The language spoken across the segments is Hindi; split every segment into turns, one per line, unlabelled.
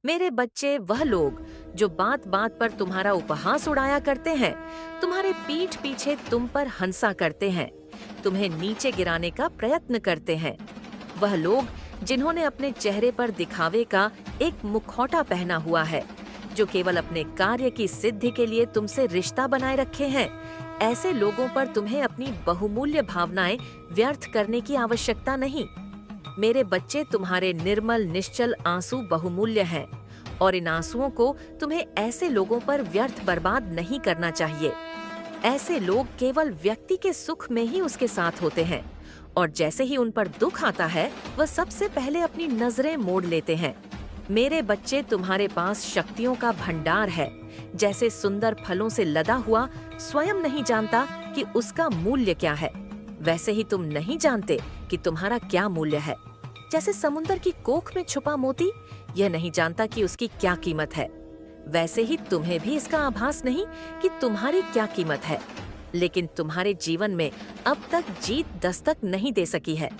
मेरे बच्चे, वह लोग जो बात बात पर तुम्हारा उपहास उड़ाया करते हैं, तुम्हारे पीठ पीछे तुम पर हंसा करते हैं, तुम्हें नीचे गिराने का प्रयत्न करते हैं, वह लोग जिन्होंने अपने चेहरे पर दिखावे का एक मुखौटा पहना हुआ है, जो केवल अपने कार्य की सिद्धि के लिए तुमसे रिश्ता बनाए रखे हैं, ऐसे लोगों पर तुम्हें अपनी बहुमूल्य भावनाएं व्यर्थ करने की आवश्यकता नहीं। मेरे बच्चे, तुम्हारे निर्मल निश्चल आंसू बहुमूल्य हैं और इन आंसुओं को तुम्हें ऐसे लोगों पर व्यर्थ बर्बाद नहीं करना चाहिए। ऐसे लोग केवल व्यक्ति के सुख में ही उसके साथ होते हैं और जैसे ही उन पर दुख आता है वह सबसे पहले अपनी नजरें मोड़ लेते हैं। मेरे बच्चे, तुम्हारे पास शक्तियों का भंडार है। जैसे सुंदर फलों से लदा हुआ स्वयं नहीं जानता कि उसका मूल्य क्या है, वैसे ही तुम नहीं जानते कि तुम्हारा क्या मूल्य है। जैसे समुद्र की कोख में छुपा मोती यह नहीं जानता कि उसकी क्या कीमत है, वैसे ही तुम्हें भी इसका आभास नहीं कि तुम्हारी क्या कीमत है। लेकिन तुम्हारे जीवन में अब तक जीत दस्तक नहीं दे सकी है,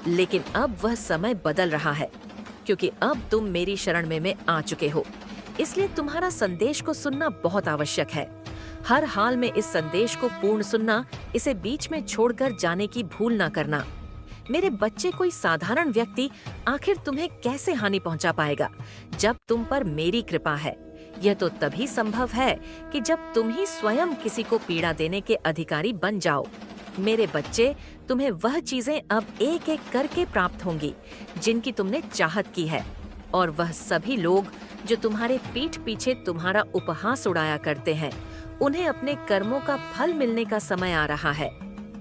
लेकिन अब वह समय बदल रहा है, क्योंकि अब तुम मेरी शरण में आ चुके हो। इसलिए तुम्हारा संदेश को सुनना बहुत आवश्यक है। हर हाल में इस संदेश को पूर्ण सुनना, इसे बीच में छोड़कर जाने की भूल ना करना। मेरे बच्चे, कोई साधारण व्यक्ति आखिर तुम्हें कैसे हानि पहुंचा पाएगा जब तुम पर मेरी कृपा है। यह तो तभी संभव है कि जब तुम ही स्वयं किसी को पीड़ा देने के अधिकारी बन जाओ। मेरे बच्चे, तुम्हें वह चीजें अब एक एक करके प्राप्त होंगी जिनकी तुमने चाहत की है, और वह सभी लोग जो तुम्हारे पीठ पीछे तुम्हारा उपहास उड़ाया करते हैं, उन्हें अपने कर्मों का फल मिलने का समय आ रहा है।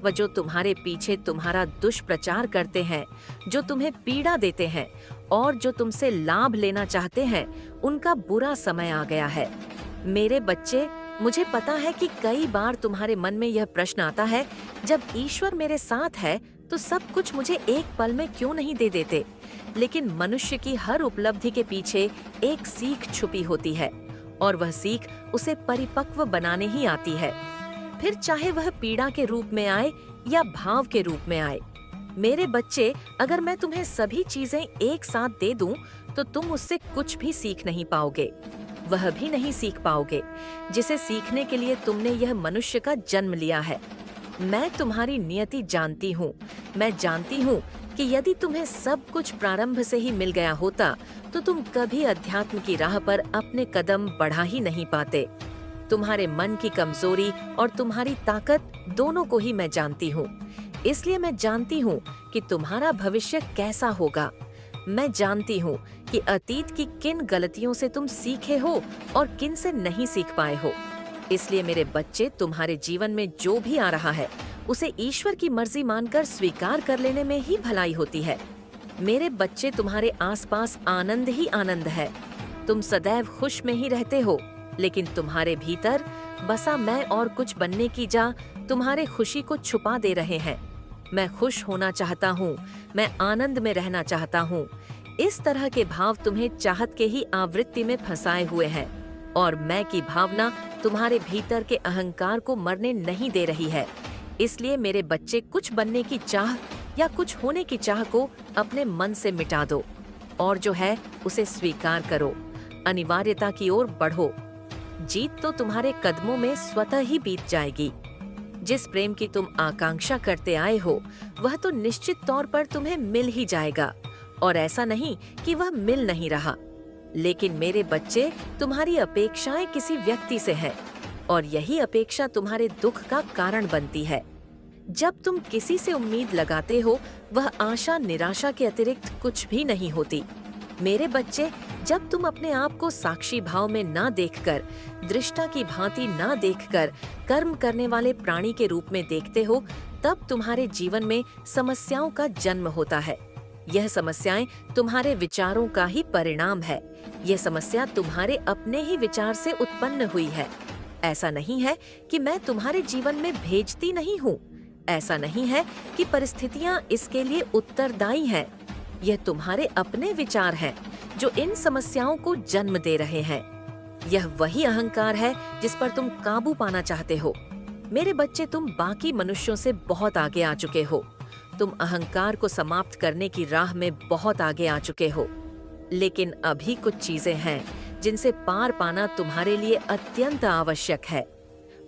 वह जो तुम्हारे पीछे तुम्हारा दुष्प्रचार करते हैं, जो तुम्हें पीड़ा देते हैं और जो तुमसे लाभ लेना चाहते हैं, उनका बुरा समय आ गया है। मेरे बच्चे, मुझे पता है कि कई बार तुम्हारे मन में यह प्रश्न आता है, जब ईश्वर मेरे साथ है तो सब कुछ मुझे एक पल में क्यों नहीं दे देते। लेकिन मनुष्य की हर उपलब्धि के पीछे एक सीख छुपी होती है और वह सीख उसे परिपक्व बनाने ही आती है, फिर चाहे वह पीड़ा के रूप में आए या भाव के रूप में आए। मेरे बच्चे, अगर मैं तुम्हें सभी चीजें एक साथ दे दूं तो तुम उससे कुछ भी सीख नहीं पाओगे। वह भी नहीं सीख पाओगे जिसे सीखने के लिए तुमने यह मनुष्य का जन्म लिया है। मैं तुम्हारी नियति जानती हूँ। मैं जानती हूँ कि यदि तुम्हें सब कुछ प्रारंभ से ही मिल गया होता तो तुम कभी अध्यात्म की राह पर अपने कदम बढ़ा ही नहीं पाते। तुम्हारे मन की कमजोरी और तुम्हारी ताकत दोनों को ही मैं जानती हूँ। इसलिए मैं जानती हूँ कि तुम्हारा भविष्य कैसा होगा। मैं जानती हूँ कि अतीत की किन गलतियों से तुम सीखे हो और किन से नहीं सीख पाए हो। इसलिए मेरे बच्चे, तुम्हारे जीवन में जो भी आ रहा है उसे ईश्वर की मर्जी मानकर स्वीकार कर लेने में ही भलाई होती है। मेरे बच्चे, तुम्हारे आसपास आनंद ही आनंद है। तुम सदैव खुश में ही रहते हो, लेकिन तुम्हारे भीतर बसा मैं और कुछ बनने की जा तुम्हारे खुशी को छुपा दे रहे हैं। मैं खुश होना चाहता हूँ, मैं आनंद में रहना चाहता हूँ। इस तरह के भाव तुम्हें चाहत के ही आवृत्ति में फंसाए हुए हैं और मैं की भावना तुम्हारे भीतर के अहंकार को मरने नहीं दे रही है। इसलिए मेरे बच्चे, कुछ बनने की चाह या कुछ होने की चाह को अपने मन से मिटा दो और जो है उसे स्वीकार करो। अनिवार्यता की ओर बढ़ो। जीत तो तुम्हारे कदमों में स्वतः ही बीत जाएगी। जिस प्रेम की तुम आकांक्षा करते आए हो वह तो निश्चित तौर पर तुम्हें मिल ही जाएगा, और ऐसा नहीं कि वह मिल नहीं रहा। लेकिन मेरे बच्चे, तुम्हारी अपेक्षाएं किसी व्यक्ति से हैं और यही अपेक्षा तुम्हारे दुख का कारण बनती है। जब तुम किसी से उम्मीद लगाते हो वह आशा निराशा के अतिरिक्त कुछ भी नहीं होती। मेरे बच्चे, जब तुम अपने आप को साक्षी भाव में ना देखकर, दृष्टा की भांति ना देखकर कर्म करने वाले प्राणी के रूप में देखते हो, तब तुम्हारे जीवन में समस्याओं का जन्म होता है। यह समस्याएं तुम्हारे विचारों का ही परिणाम है। यह समस्या तुम्हारे अपने ही विचार से उत्पन्न हुई है। ऐसा नहीं है कि मैं तुम्हारे जीवन में भेजती नहीं हूँ। ऐसा नहीं है कि परिस्थितियाँ इसके लिए उत्तरदायी हैं। यह तुम्हारे अपने विचार हैं जो इन समस्याओं को जन्म दे रहे हैं। यह वही अहंकार है जिस पर तुम काबू पाना चाहते हो। मेरे बच्चे, तुम बाकी मनुष्यों से बहुत आगे आ चुके हो। तुम अहंकार को समाप्त करने की राह में बहुत आगे आ चुके हो। लेकिन अभी कुछ चीजें हैं जिनसे पार पाना तुम्हारे लिए अत्यंत आवश्यक है।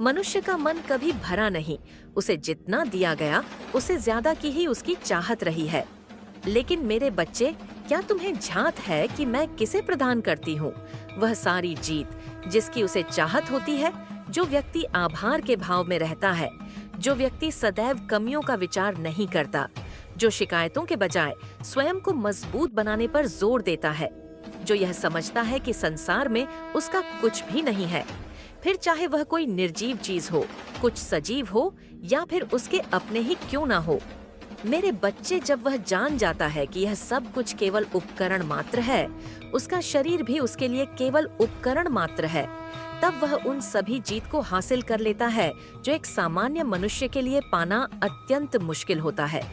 मनुष्य का मन कभी भरा नहीं, उसे जितना दिया गया उससे ज्यादा की ही उसकी चाहत रही है। लेकिन मेरे बच्चे, क्या तुम्हें झांत है कि मैं किसे प्रदान करती हूँ? वह सारी जीत जिसकी उसे चाहत होती है, जो व्यक्ति आभार के भाव में रहता है, जो व्यक्ति सदैव कमियों का विचार नहीं करता, जो शिकायतों के बजाय स्वयं को मजबूत बनाने पर जोर देता है, जो यह समझता है कि संसार में उसका कुछ भी नहीं है, फिर चाहे वह कोई निर्जीव चीज हो, कुछ सजीव हो या फिर उसके अपने ही क्यों ना हो। मेरे बच्चे, जब वह जान जाता है कि यह सब कुछ केवल उपकरण मात्र है, उसका शरीर भी उसके लिए केवल उपकरण मात्र है, तब वह उन सभी जीत को हासिल कर लेता है जो एक सामान्य मनुष्य के लिए पाना अत्यंत मुश्किल होता है।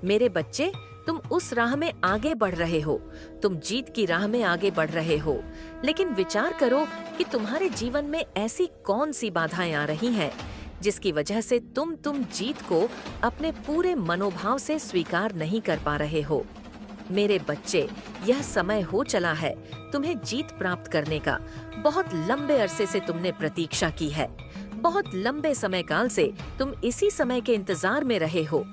मेरे बच्चे, तुम उस राह में आगे बढ़ रहे हो, तुम जीत की राह में आगे बढ़ रहे हो, लेकिन विचार करो कि तुम्हारे जीवन में ऐसी कौन सी बाधाएं आ रही हैं जिसकी वजह से तुम जीत को अपने पूरे मनोभाव से स्वीकार नहीं कर पा रहे हो। मेरे बच्चे, यह समय हो चला है तुम्हें जीत प्राप्त करने का। बहुत लंबे अरसे से तुमने प्रतीक्षा की है, बहुत लंबे समय काल से तुम इसी समय के इंतजार में रहे हो,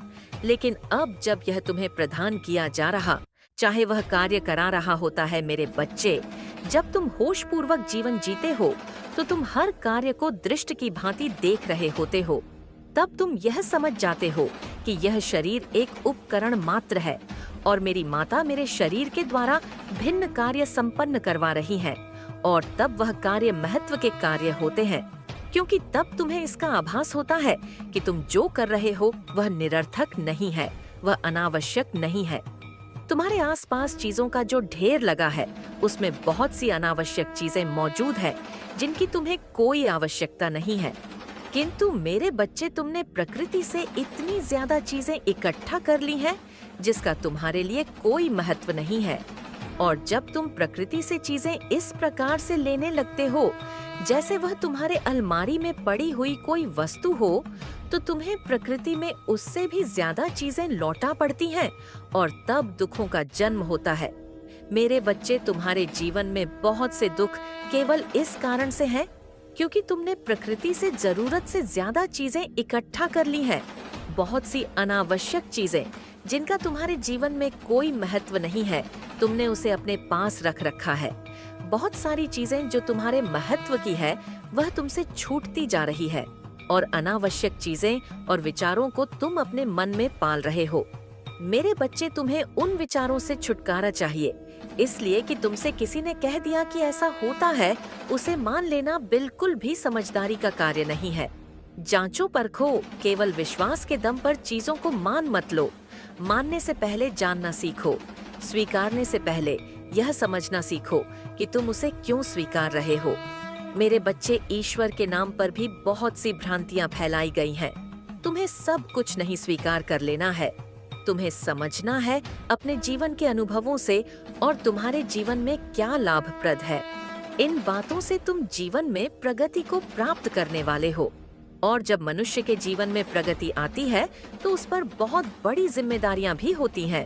लेकिन अब जब यह तुम्हें प्रदान किया जा रहा, चाहे वह कार्य करा रहा होता है, मेरे बच्चे, जब तुम होश पूर्वक जीवन जीते हो तो तुम हर कार्य को दृष्ट की भांति देख रहे होते हो। तब तुम यह समझ जाते हो कि यह शरीर एक उपकरण मात्र है और मेरी माता मेरे शरीर के द्वारा भिन्न कार्य संपन्न करवा रही है, और तब वह कार्य महत्व के कार्य होते हैं, क्योंकि तब तुम्हें इसका आभास होता है कि तुम जो कर रहे हो वह निरर्थक नहीं है, वह अनावश्यक नहीं है। तुम्हारे आसपास चीजों का जो ढेर लगा है, उसमें बहुत सी अनावश्यक चीजें मौजूद है जिनकी तुम्हें कोई आवश्यकता नहीं है। किंतु मेरे बच्चे, तुमने प्रकृति से इतनी ज्यादा चीजें इकट्ठा कर ली हैं जिसका तुम्हारे लिए कोई महत्व नहीं है। और जब तुम प्रकृति से चीजें इस प्रकार से लेने लगते हो जैसे वह तुम्हारे अलमारी में पड़ी हुई कोई वस्तु हो, तो तुम्हें प्रकृति में उससे भी ज्यादा चीजें लौटा पड़ती हैं और तब दुखों का जन्म होता है। मेरे बच्चे, तुम्हारे जीवन में बहुत से दुख केवल इस कारण से हैं क्योंकि तुमने प्रकृति से जरूरत से ज्यादा चीजें इकट्ठा कर ली हैं। बहुत सी अनावश्यक चीजें जिनका तुम्हारे जीवन में कोई महत्व नहीं है, तुमने उसे अपने पास रख रखा है। बहुत सारी चीजें जो तुम्हारे महत्व की है वह तुमसे छूटती जा रही है, और अनावश्यक चीजें और विचारों को तुम अपने मन में पाल रहे हो। मेरे बच्चे, तुम्हें उन विचारों से छुटकारा चाहिए, इसलिए कि तुमसे किसी ने कह दिया कि ऐसा होता है, उसे मान लेना बिल्कुल भी समझदारी का कार्य नहीं है। जांचो परखो, केवल विश्वास के दम पर चीजों को मान मत लो। मानने से पहले जानना सीखो, स्वीकारने से पहले यह समझना सीखो कि तुम उसे क्यों स्वीकार रहे हो। मेरे बच्चे, ईश्वर के नाम पर भी बहुत सी भ्रांतियां फैलाई गई हैं। तुम्हें सब कुछ नहीं स्वीकार कर लेना है, तुम्हें समझना है अपने जीवन के अनुभवों से और तुम्हारे जीवन में क्या लाभप्रद है। इन बातों से तुम जीवन में प्रगति को प्राप्त करने वाले हो, और जब मनुष्य के जीवन में प्रगति आती है तो उस पर बहुत बड़ी जिम्मेदारियां भी होती हैं,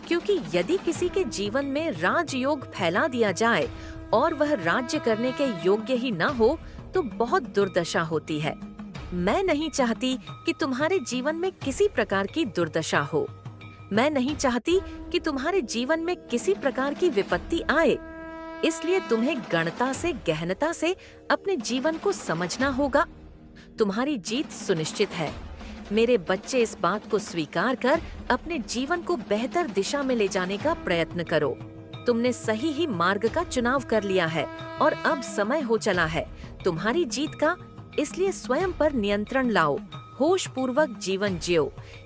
क्योंकि यदि किसी के जीवन में राजयोग फैला दिया जाए और वह राज्य करने के योग्य ही न हो तो बहुत दुर्दशा होती है। मैं नहीं चाहती कि तुम्हारे जीवन में किसी प्रकार की दुर्दशा हो। मैं नहीं चाहती कि तुम्हारे जीवन में किसी प्रकार की विपत्ति आए। इसलिए तुम्हें गणता से, गहनता से अपने जीवन को समझना होगा। तुम्हारी जीत सुनिश्चित है। मेरे बच्चे, इस बात को स्वीकार कर अपने जीवन को बेहतर दिशा में ले जाने का प्रयत्न करो। तुमने सही ही मार्ग का चुनाव कर लिया है और अब समय हो चला है तुम्हारी जीत का। इसलिए स्वयं पर नियंत्रण लाओ, होश पूर्वक जीवन जियो।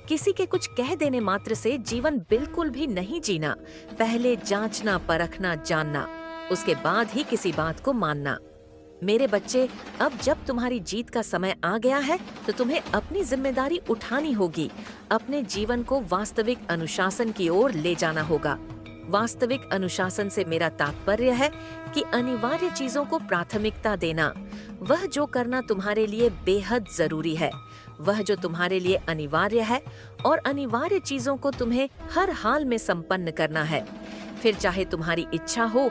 किसी के कुछ कह देने मात्र से जीवन बिल्कुल भी नहीं जीना। पहले जांचना, परखना, जानना, उसके बाद ही किसी बात को मानना। मेरे बच्चे, अब जब तुम्हारी जीत का समय आ गया है तो तुम्हें अपनी जिम्मेदारी उठानी होगी। अपने जीवन को वास्तविक अनुशासन की ओर ले जाना होगा। वास्तविक अनुशासन से मेरा तात्पर्य है कि अनिवार्य चीजों को प्राथमिकता देना। वह जो करना तुम्हारे लिए बेहद जरूरी है, वह जो तुम्हारे लिए अनिवार्य है, और अनिवार्य चीजों को तुम्हें हर हाल में संपन्न करना है। फिर चाहे तुम्हारी इच्छा हो